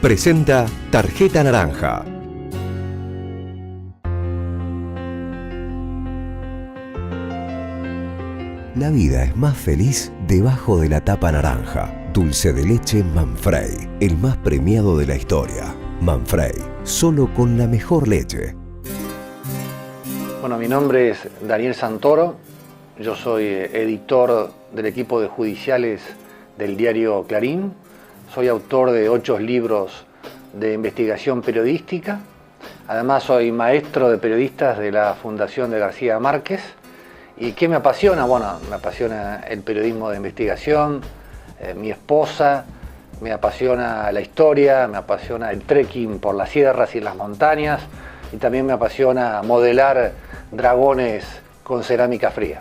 presenta Tarjeta Naranja. La vida es más feliz debajo de la tapa naranja. Dulce de leche Manfrey, el más premiado de la historia. Manfrey, solo con la mejor leche. Bueno, mi nombre es Daniel Santoro. Yo soy editor del equipo de judiciales del diario Clarín. Soy autor de 8 libros de investigación periodística. Además, soy maestro de periodistas de la Fundación de García Márquez. ¿Y qué me apasiona? Bueno, me apasiona el periodismo de investigación, mi esposa, me apasiona la historia, me apasiona el trekking por las sierras y las montañas, y también me apasiona modelar dragones con cerámica fría.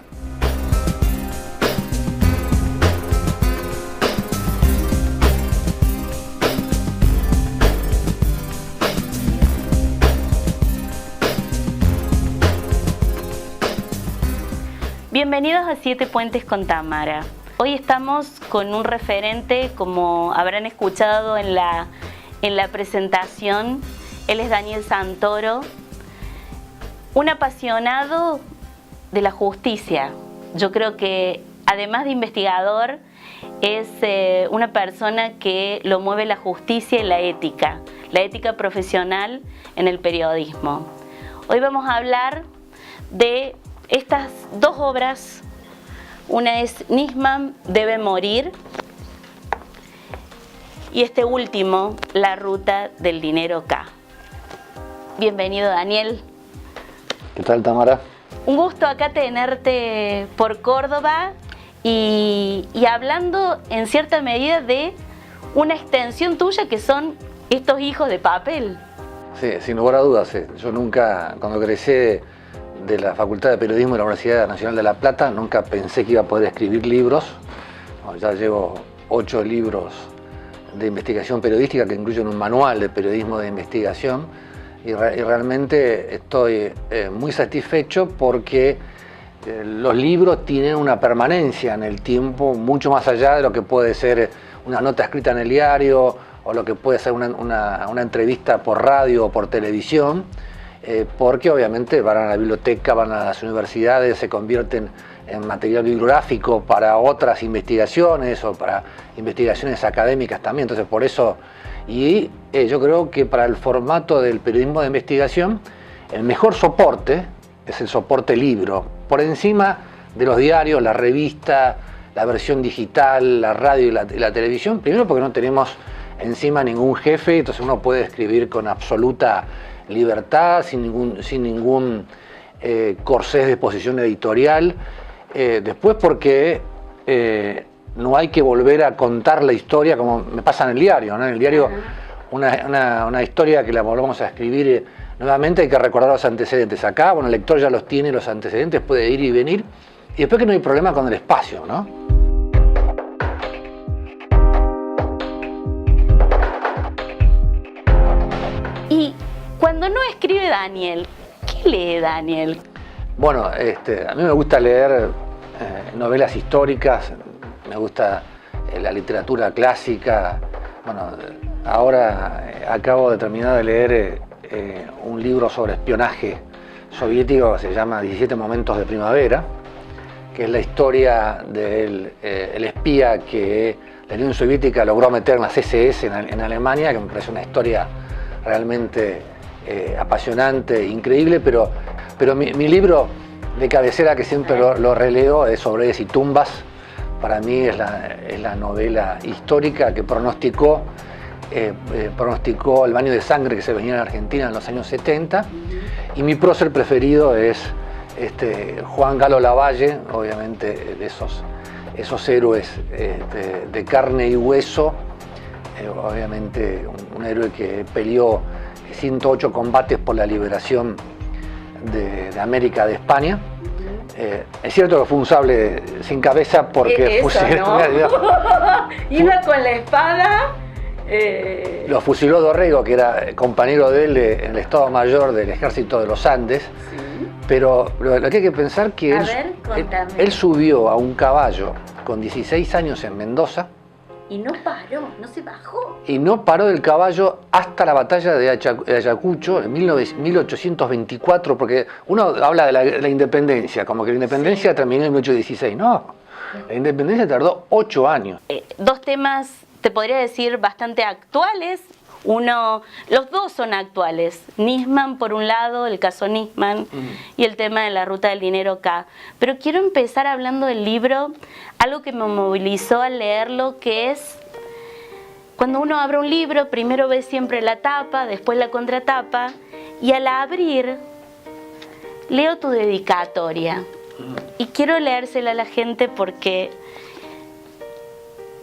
Bienvenidos a Siete Puentes con Tamara. Hoy estamos con un referente, como habrán escuchado en la presentación. Él es Daniel Santoro, un apasionado de la justicia. Yo creo que además de investigador, es una persona que lo mueve la justicia y la ética profesional en el periodismo. Hoy vamos a hablar de estas 2 obras. Una es Nisman debe morir y este último, La ruta del dinero K. Bienvenido, Daniel. ¿Qué tal, Tamara? Un gusto acá tenerte por Córdoba y hablando en cierta medida de una extensión tuya que son estos hijos de papel. Sí, sin lugar a dudas. Yo nunca, cuando egresé de la Facultad de Periodismo de la Universidad Nacional de La Plata, nunca pensé que iba a poder escribir libros. Ya llevo 8 libros de investigación periodística que incluyen un manual de periodismo de investigación y realmente estoy muy satisfecho porque los libros tienen una permanencia en el tiempo mucho más allá de lo que puede ser una nota escrita en el diario o lo que puede ser una entrevista por radio o por televisión. Porque obviamente van a la biblioteca, van a las universidades, se convierten en material bibliográfico para otras investigaciones o para investigaciones académicas también. Entonces, por eso, yo creo que para el formato del periodismo de investigación, el mejor soporte es el soporte libro, por encima de los diarios, la revista, la versión digital, la radio y la televisión. Primero porque no tenemos encima ningún jefe, entonces uno puede escribir con absoluta libertad, sin ningún corsés de posición editorial. Después porque no hay que volver a contar la historia como me pasa en el diario, ¿no? En el diario una historia que la volvamos a escribir nuevamente hay que recordar los antecedentes. Acá, bueno, el lector ya los tiene, los antecedentes, puede ir y venir. Y después que no hay problema con el espacio, ¿no? Y cuando no escribe Daniel, ¿qué lee Daniel? Bueno, a mí me gusta leer novelas históricas, me gusta la literatura clásica. Bueno, ahora acabo de terminar de leer un libro sobre espionaje soviético que se llama 17 momentos de primavera, que es la historia del el espía que la Unión Soviética logró meter en las SS en Alemania, que me parece una historia realmente apasionante, increíble, pero mi libro de cabecera que siempre lo releo es Sobrehores y tumbas. Para mí es la novela histórica que pronosticó el baño de sangre que se venía en Argentina en los años 70, y mi prócer preferido es Juan Galo Lavalle, obviamente de esos héroes de carne y hueso, obviamente un héroe que peleó 108 combates por la liberación de América de España. Es cierto que fue un sable sin cabeza porque iba con la espada. Lo fusiló Dorrego, que era compañero de él en el Estado Mayor del Ejército de los Andes. Sí. Pero lo que hay que pensar que él subió a un caballo con 16 años en Mendoza Y no paró, no se bajó. Y no paró del caballo hasta la batalla de Ayacucho en 1824, porque uno habla de la independencia, como que la independencia terminó en 1816. No, la independencia tardó 8 años. Dos temas, te podría decir, bastante actuales. Los dos son actuales. Nisman, por un lado, el caso Nisman, y el tema de la ruta del dinero acá. Pero quiero empezar hablando del libro, algo que me movilizó al leerlo, que es cuando uno abre un libro, primero ve siempre la tapa, después la contratapa, y al abrir, leo tu dedicatoria. Y quiero leérsela a la gente porque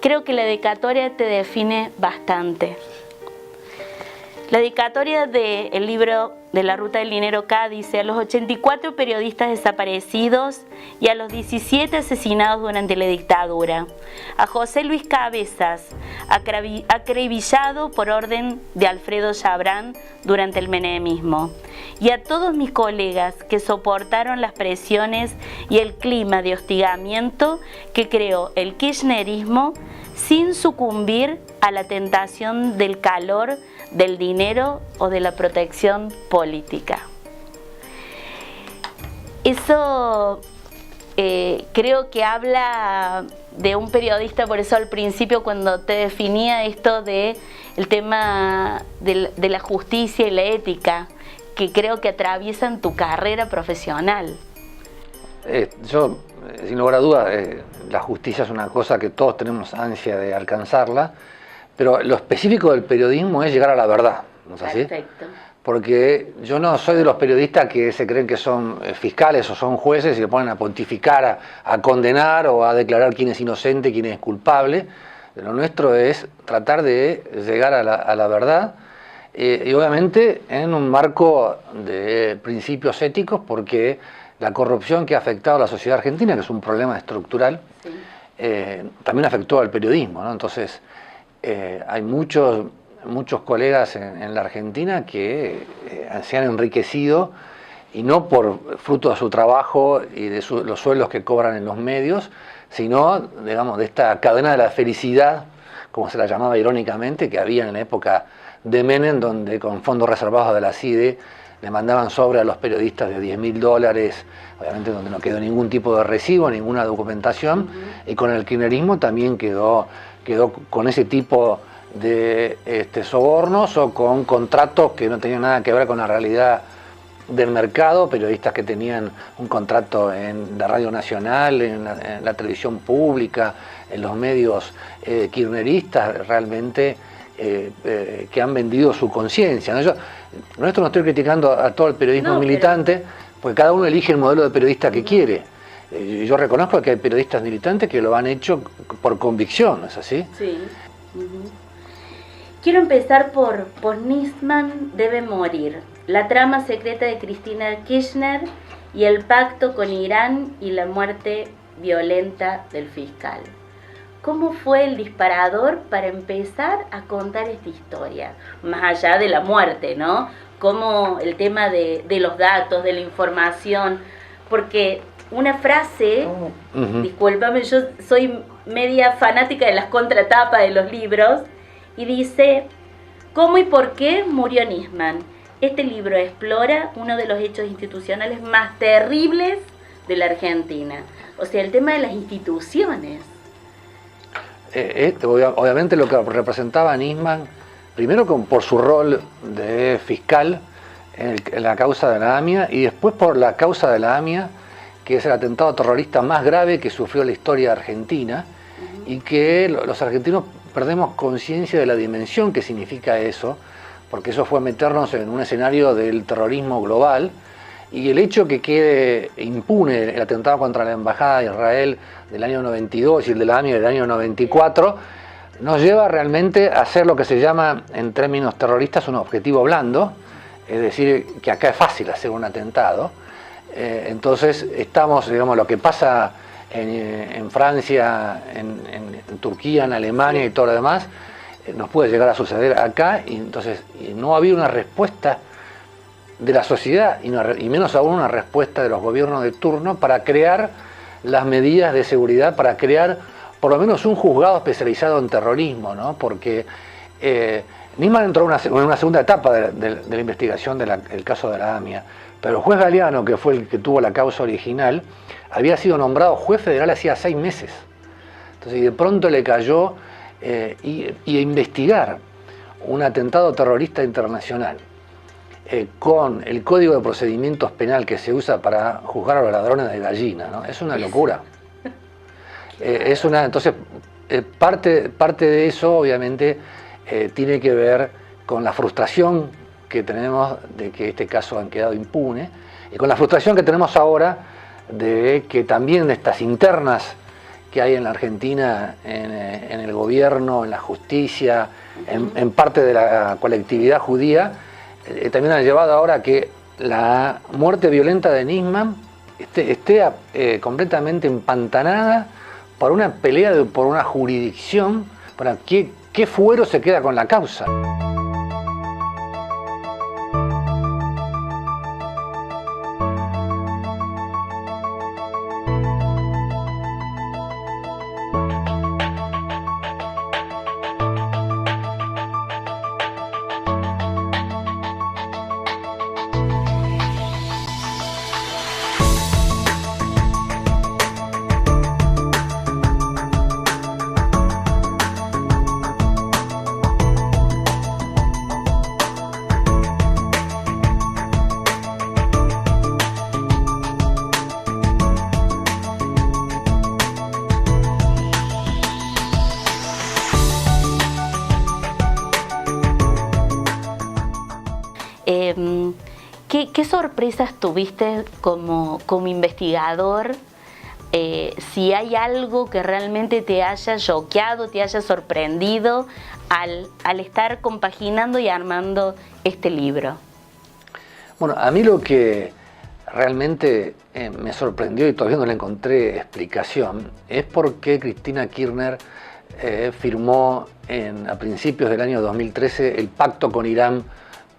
creo que la dedicatoria te define bastante. La dedicatoria del libro de la Ruta del Dinero acá dice: a los 84 periodistas desaparecidos y a los 17 asesinados durante la dictadura, a José Luis Cabezas, acribillado por orden de Alfredo Chabrán durante el menemismo, y a todos mis colegas que soportaron las presiones y el clima de hostigamiento que creó el kirchnerismo sin sucumbir a la tentación del calor, del dinero o de la protección política. Eso creo que habla de un periodista, por eso al principio cuando te definía esto de el tema de la justicia y la ética, que creo que atraviesan tu carrera profesional. Yo, sin lugar a dudas, la justicia es una cosa que todos tenemos ansia de alcanzarla, pero lo específico del periodismo es llegar a la verdad, ¿no es así? Perfecto. Porque yo no soy de los periodistas que se creen que son fiscales o son jueces y se ponen a pontificar, a condenar o a declarar quién es inocente, quién es culpable. Lo nuestro es tratar de llegar a la verdad, y obviamente en un marco de principios éticos, porque la corrupción que ha afectado a la sociedad argentina, que es un problema estructural, sí, también afectó al periodismo, ¿no? Entonces, hay muchos colegas en la Argentina que se han enriquecido, y no por fruto de su trabajo y de los sueldos que cobran en los medios, sino, digamos, de esta cadena de la felicidad, como se la llamaba irónicamente, que había en la época de Menem, donde con fondos reservados de la CIDE le mandaban sobre a los periodistas de $10.000, obviamente donde no quedó ningún tipo de recibo, ninguna documentación, y con el kirchnerismo también quedó con ese tipo de sobornos o con contratos que no tenían nada que ver con la realidad del mercado, periodistas que tenían un contrato en la Radio Nacional, en la televisión pública, en los medios kirchneristas, realmente que han vendido su conciencia, ¿no? Yo no estoy criticando a todo el periodismo militante, porque cada uno elige el modelo de periodista que quiere. Yo reconozco que hay periodistas militantes que lo han hecho por convicción, ¿no es así? Sí. Quiero empezar por Nisman debe morir, la trama secreta de Cristina Kirchner y el pacto con Irán y la muerte violenta del fiscal. ¿Cómo fue el disparador para empezar a contar esta historia? Más allá de la muerte, ¿no? Como el tema de los datos, de la información, porque una frase, discúlpame, yo soy media fanática de las contratapas de los libros, y dice: ¿cómo y por qué murió Nisman? Este libro explora uno de los hechos institucionales más terribles de la Argentina. O sea, el tema de las instituciones. Obviamente lo que representaba Nisman, primero por su rol de fiscal en la causa de la AMIA, y después por la causa de la AMIA, que es el atentado terrorista más grave que sufrió la historia argentina, y que los argentinos perdemos conciencia de la dimensión que significa eso, porque eso fue meternos en un escenario del terrorismo global, y el hecho que quede impune el atentado contra la Embajada de Israel del año 92 y el de la AMIA del año 94, nos lleva realmente a hacer lo que se llama, en términos terroristas, un objetivo blando, es decir, que acá es fácil hacer un atentado. Entonces estamos, digamos, lo que pasa en Francia, en Turquía, en Alemania y todo lo demás, nos puede llegar a suceder acá, y entonces no había una respuesta de la sociedad, y menos aún una respuesta de los gobiernos de turno para crear las medidas de seguridad, para crear por lo menos un juzgado especializado en terrorismo, ¿no? Porque Nisman entró en una segunda etapa de la investigación del caso de la AMIA, pero el juez Galeano, que fue el que tuvo la causa original, había sido nombrado juez federal hacía 6 meses. Entonces, y de pronto le cayó y investigar un atentado terrorista internacional con el Código de Procedimientos Penal que se usa para juzgar a los ladrones de gallina, ¿no? Es una locura. Entonces, parte de eso, obviamente, tiene que ver con la frustración que tenemos de que este caso han quedado impune y con la frustración que tenemos ahora de que también de estas internas que hay en la Argentina, en el gobierno, en la justicia, en parte de la colectividad judía, también han llevado ahora a que la muerte violenta de Nisman esté completamente empantanada por una pelea por una jurisdicción, para qué fuero se queda con la causa. ¿Qué sorpresas tuviste como investigador? Si hay algo que realmente te haya choqueado, te haya sorprendido al estar compaginando y armando este libro. Bueno, a mí lo que realmente me sorprendió y todavía no le encontré explicación es por qué Cristina Kirchner firmó a principios del año 2013 el pacto con Irán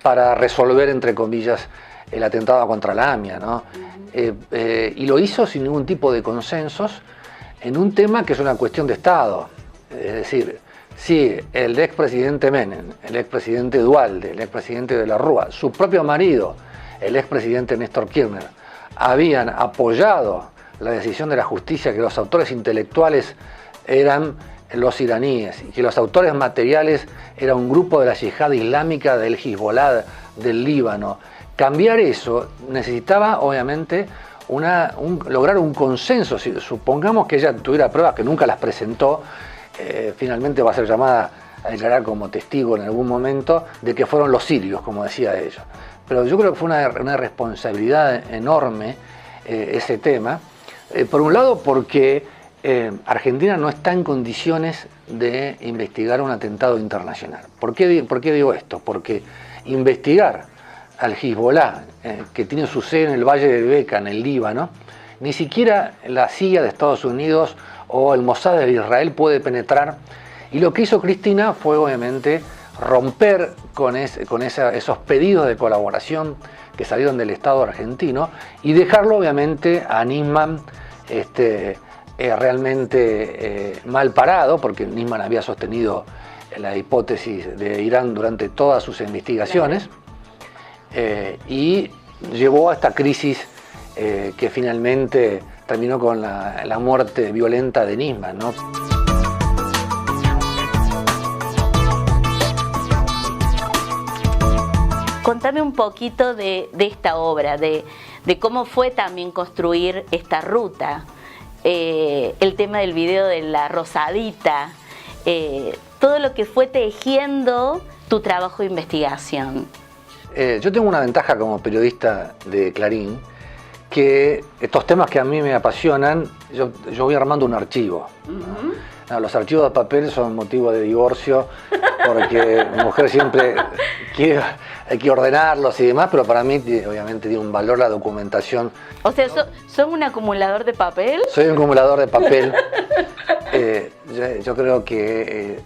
para resolver, entre comillas, el atentado contra la AMIA, ¿no? Y lo hizo sin ningún tipo de consensos en un tema que es una cuestión de Estado. Es decir, si el expresidente Menem, el expresidente Duhalde, el expresidente de la Rúa, su propio marido, el expresidente Néstor Kirchner, habían apoyado la decisión de la justicia que los autores intelectuales eran los iraníes y que los autores materiales era un grupo de la yihad islámica del Hezbollah del Líbano. Cambiar eso necesitaba, obviamente, lograr un consenso. Si supongamos que ella tuviera pruebas que nunca las presentó, finalmente va a ser llamada a declarar como testigo en algún momento de que fueron los sirios, como decía ella. Pero yo creo que fue una responsabilidad enorme ese tema. Por un lado, porque Argentina no está en condiciones de investigar un atentado internacional. ¿Por qué digo esto? Porque investigar al Hezbollah, que tiene su sede en el Valle del Beca, en el Líbano, ni siquiera la CIA de Estados Unidos o el Mossad de Israel puede penetrar. Y lo que hizo Cristina fue, obviamente, romper con esos pedidos de colaboración que salieron del Estado argentino y dejarlo, obviamente, a Nisman realmente mal parado, porque Nisman había sostenido la hipótesis de Irán durante todas sus investigaciones, y llevó a esta crisis que finalmente terminó con la muerte violenta de Nisman, ¿no? Contame un poquito de esta obra, de cómo fue también construir esta ruta. El tema del video de la rosadita, todo lo que fue tejiendo tu trabajo de investigación. Yo tengo una ventaja como periodista de Clarín, que estos temas que a mí me apasionan, yo voy armando un archivo. No, los archivos de papel son motivo de divorcio, porque mi mujer siempre hay que ordenarlos y demás, pero para mí obviamente tiene un valor la documentación. O sea, ¿son un acumulador de papel? Soy un acumulador de papel. Yo creo que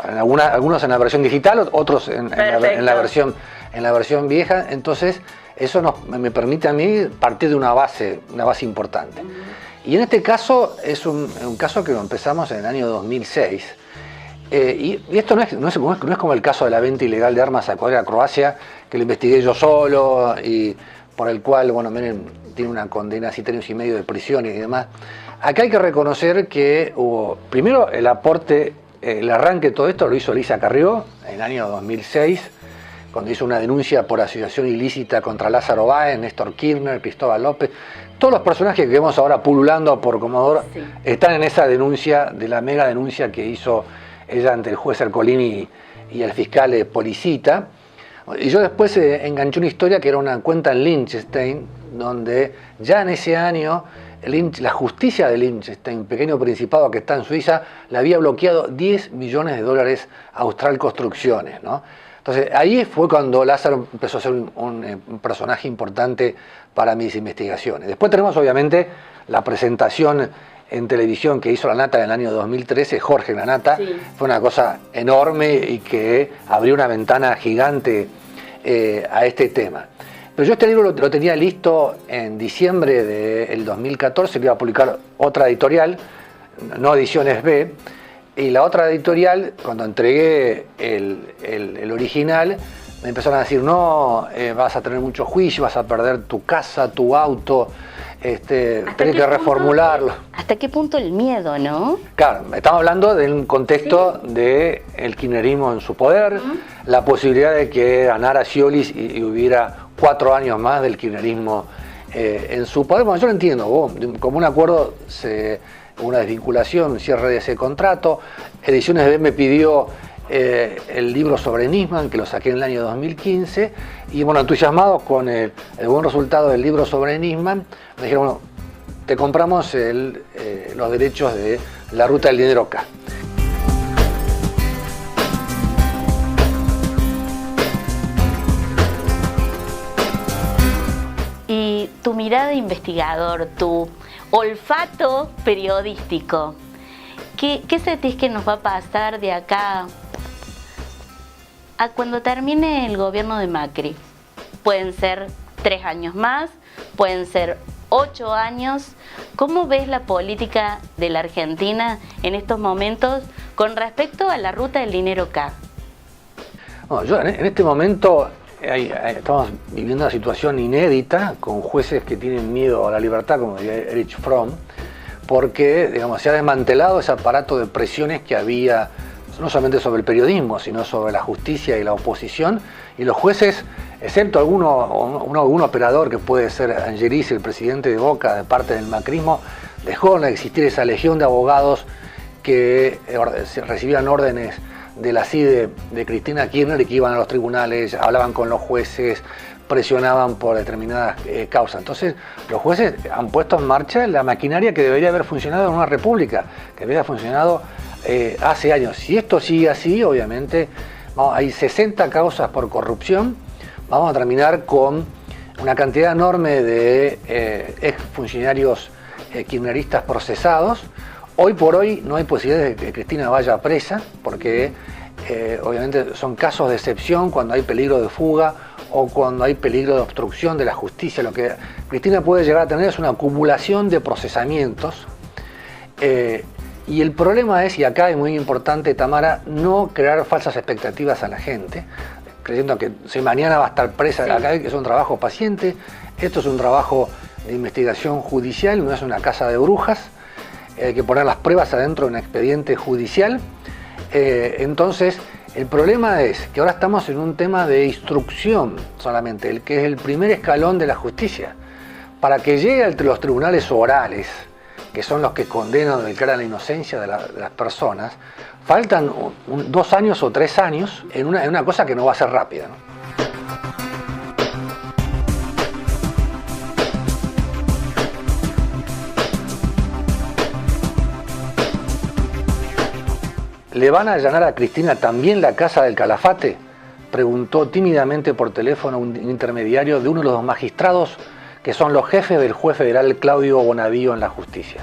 algunos en la versión digital, otros en la versión vieja. Entonces eso me permite a mí partir de una base importante. Y en este caso es un caso que lo empezamos en el año 2006. Y esto no es como el caso de la venta ilegal de armas a Croacia, que lo investigué yo solo y por el cual, bueno, Menem tiene una condena, 7 años y medio de prisión y demás. Acá hay que reconocer que hubo, primero, el aporte, el arranque de todo esto lo hizo Elisa Carrió en el año 2006, cuando hizo una denuncia por asociación ilícita contra Lázaro Báez, Néstor Kirchner, Cristóbal López. Todos los personajes que vemos ahora pululando por Comodoro están en esa denuncia, de la mega denuncia que hizo ella ante el juez Ercolini y el fiscal Policita. Y yo después enganché una historia que era una cuenta en Liechtenstein, donde ya en ese año la justicia de Liechtenstein, pequeño principado que está en Suiza, le había bloqueado $10 millones a Austral Construcciones, ¿no? Entonces ahí fue cuando Lázaro empezó a ser un personaje importante para mis investigaciones. Después tenemos obviamente la presentación en televisión que hizo Lanata en el año 2013, Jorge Lanata. Sí. Fue una cosa enorme y que abrió una ventana gigante a este tema. Pero yo este libro lo tenía listo en diciembre del 2014, que iba a publicar otra editorial, no Ediciones B, y la otra editorial, cuando entregué el original, me empezaron a decir, no, vas a tener mucho juicio, vas a perder tu casa, tu auto, tenés que reformularlo. ¿Hasta qué punto el miedo, no? Claro, estamos hablando de un contexto del kirchnerismo en su poder, la posibilidad de que ganara Scioli y hubiera 4 años más del kirchnerismo en su poder. Bueno, yo lo entiendo, como un acuerdo, una desvinculación, un cierre de ese contrato. Ediciones B me pidió el libro sobre Nisman, que lo saqué en el año 2015, y bueno, entusiasmados con el buen resultado del libro sobre Nisman, me dijeron, bueno, te compramos los derechos de La Ruta del Dinero K. Y tu mirada de investigador, tu olfato periodístico, ¿qué sentís que nos va a pasar de acá a cuando termine el gobierno de Macri? Pueden ser 3 años más, pueden ser 8 años. ¿Cómo ves la política de la Argentina en estos momentos con respecto a la ruta del dinero K? Bueno, yo en este momento estamos viviendo una situación inédita con jueces que tienen miedo a la libertad, como diría Erich Fromm, porque, digamos, se ha desmantelado ese aparato de presiones que había no solamente sobre el periodismo, sino sobre la justicia y la oposición, y los jueces, excepto algún operador que puede ser Angelici, el presidente de Boca, de parte del macrismo, dejó de existir esa legión de abogados que recibían órdenes de la CIDE de Cristina Kirchner y que iban a los tribunales, hablaban con los jueces, presionaban por determinadas causas. Entonces, los jueces han puesto en marcha la maquinaria que debería haber funcionado en una república, que debería haber funcionado hace años. Si esto sigue así, obviamente, hay 60 causas por corrupción, vamos a terminar con una cantidad enorme de exfuncionarios kirchneristas procesados. Hoy por hoy no hay posibilidad de que Cristina vaya presa, porque obviamente son casos de excepción cuando hay peligro de fuga o cuando hay peligro de obstrucción de la justicia. Lo que Cristina puede llegar a tener es una acumulación de procesamientos. Y el problema es, y acá es muy importante, Tamara, no crear falsas expectativas a la gente, creyendo que si mañana va a estar presa. Sí. Acá es un trabajo paciente, esto es un trabajo de investigación judicial, no es una casa de brujas. Hay que poner las pruebas adentro de un expediente judicial. Entonces, el problema es que ahora estamos en un tema de instrucción solamente, el que es el primer escalón de la justicia. Para que llegue a los tribunales orales, que son los que condenan o declaran la inocencia de las personas, faltan 2 años o 3 años en una cosa que no va a ser rápida, ¿no? ¿Le van a allanar a Cristina también la casa del Calafate?, preguntó tímidamente por teléfono un intermediario de uno de los magistrados que son los jefes del juez federal Claudio Bonavío en la justicia.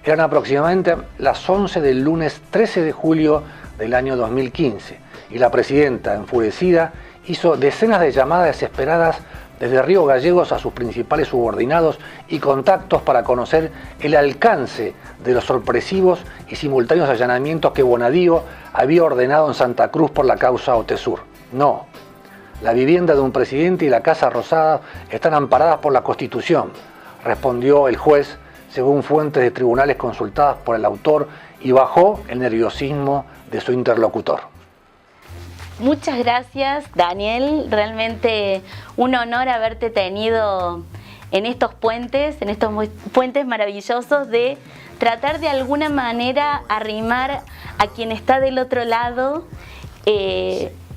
Eran aproximadamente las 11 del lunes 13 de julio del año 2015 y la presidenta, enfurecida, hizo decenas de llamadas desesperadas desde Río Gallegos a sus principales subordinados y contactos para conocer el alcance de los sorpresivos y simultáneos allanamientos que Bonadío había ordenado en Santa Cruz por la causa Otesur. No, la vivienda de un presidente y la Casa Rosada están amparadas por la Constitución, respondió el juez según fuentes de tribunales consultadas por el autor y bajo el nerviosismo de su interlocutor. Muchas gracias, Daniel. Realmente un honor haberte tenido en estos puentes maravillosos de tratar de alguna manera arrimar a quien está del otro lado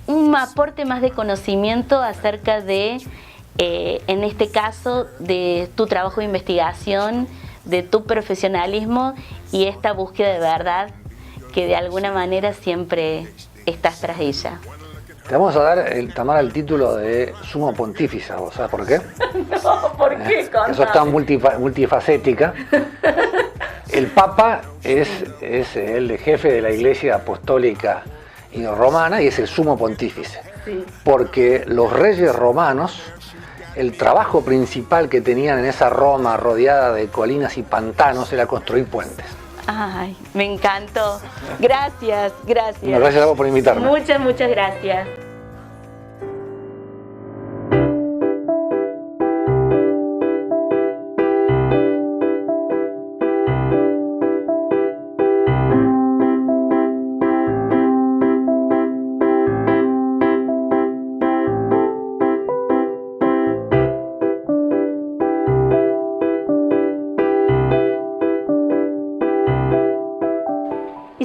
un aporte más de conocimiento acerca de, en este caso, de tu trabajo de investigación, de tu profesionalismo y esta búsqueda de verdad que de alguna manera siempre estás tras ella. Te vamos a dar, Tamara, el título de sumo pontífice, ¿vos sabes por qué? No, ¿por qué? Que sos tan multifacética. El Papa es el jefe de la Iglesia Apostólica y Romana y es el sumo pontífice. Sí. Porque los reyes romanos, el trabajo principal que tenían en esa Roma rodeada de colinas y pantanos era construir puentes. Ay, me encantó. Gracias, gracias. No, gracias a vos por invitarme. Muchas, muchas gracias.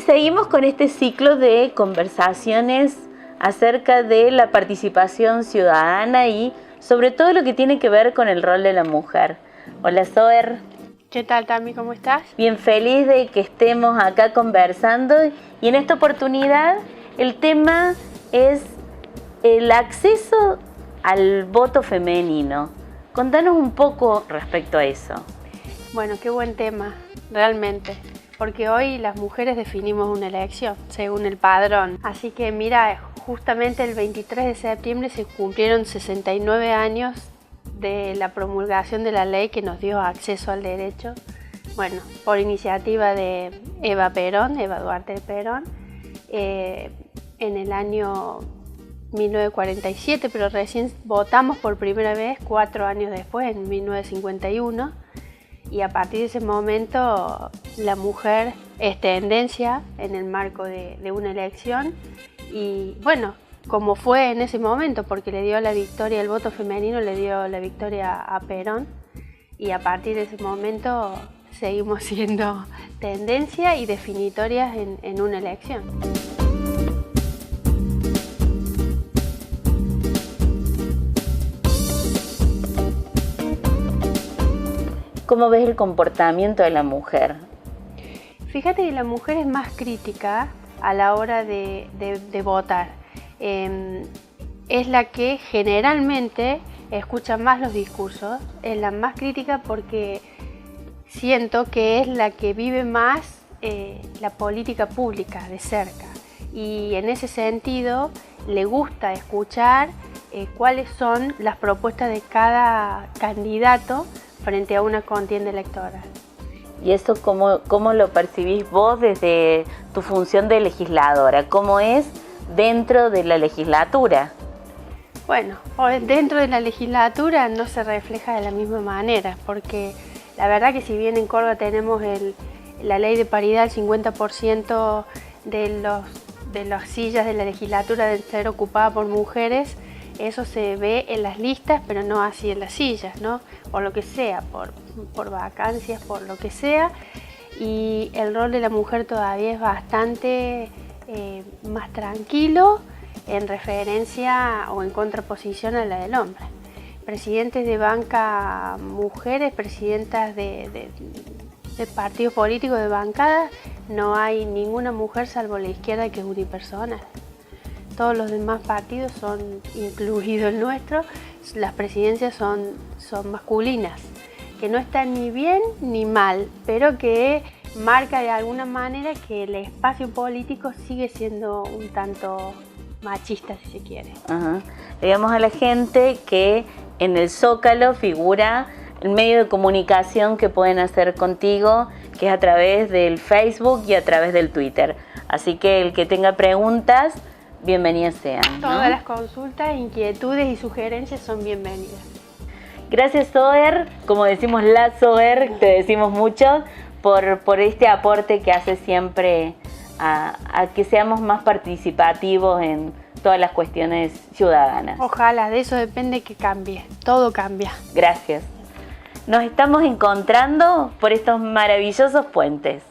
Seguimos con este ciclo de conversaciones acerca de la participación ciudadana y sobre todo lo que tiene que ver con el rol de la mujer. Hola, Zoer. ¿Qué tal, Tami? ¿Cómo estás? Bien feliz de que estemos acá conversando y en esta oportunidad el tema es el acceso al voto femenino. Contanos un poco respecto a eso. Bueno, qué buen tema, realmente. Porque hoy las mujeres definimos una elección, según el padrón. Así que mira, justamente el 23 de septiembre se cumplieron 69 años de la promulgación de la ley que nos dio acceso al derecho. Bueno, por iniciativa de Eva Duarte Perón, en el año 1947, pero recién votamos por primera vez 4 años después, en 1951. Y a partir de ese momento la mujer es tendencia en el marco de una elección y bueno, como fue en ese momento, porque le dio la victoria, el voto femenino le dio la victoria a Perón y a partir de ese momento seguimos siendo tendencia y definitorias en una elección. ¿Cómo ves el comportamiento de la mujer? Fíjate que la mujer es más crítica a la hora de votar. Es la que generalmente escucha más los discursos, es la más crítica porque siento que es la que vive más la política pública de cerca. Y en ese sentido le gusta escuchar cuáles son las propuestas de cada candidato frente a una contienda electoral. ¿Y eso cómo lo percibís vos desde tu función de legisladora? ¿Cómo es dentro de la legislatura? Bueno, dentro de la legislatura no se refleja de la misma manera, porque la verdad que si bien en Córdoba tenemos la ley de paridad, el 50% de las sillas de la legislatura deben ser ocupadas por mujeres, eso se ve en las listas, pero no así en las sillas, ¿no? Por lo que sea, por vacancias, por lo que sea. Y el rol de la mujer todavía es bastante más tranquilo en referencia o en contraposición a la del hombre. Presidentes de banca mujeres, presidentas de partidos políticos de bancada, no hay ninguna mujer salvo la izquierda que es unipersonal. Todos los demás partidos son, incluido el nuestro, las presidencias son masculinas, que no están ni bien ni mal, pero que marca de alguna manera que el espacio político sigue siendo un tanto machista, si se quiere. Ajá. Digamos a la gente que en el Zócalo figura el medio de comunicación que pueden hacer contigo, que es a través del Facebook y a través del Twitter. Así que el que tenga preguntas, bienvenidas sean, ¿no? Todas las consultas, inquietudes y sugerencias son bienvenidas. Gracias, Zoer, como decimos la Zoer, te decimos mucho por este aporte que hace siempre a que seamos más participativos en todas las cuestiones ciudadanas. Ojalá, de eso depende que cambie, todo cambia. Gracias. Nos estamos encontrando por estos maravillosos puentes.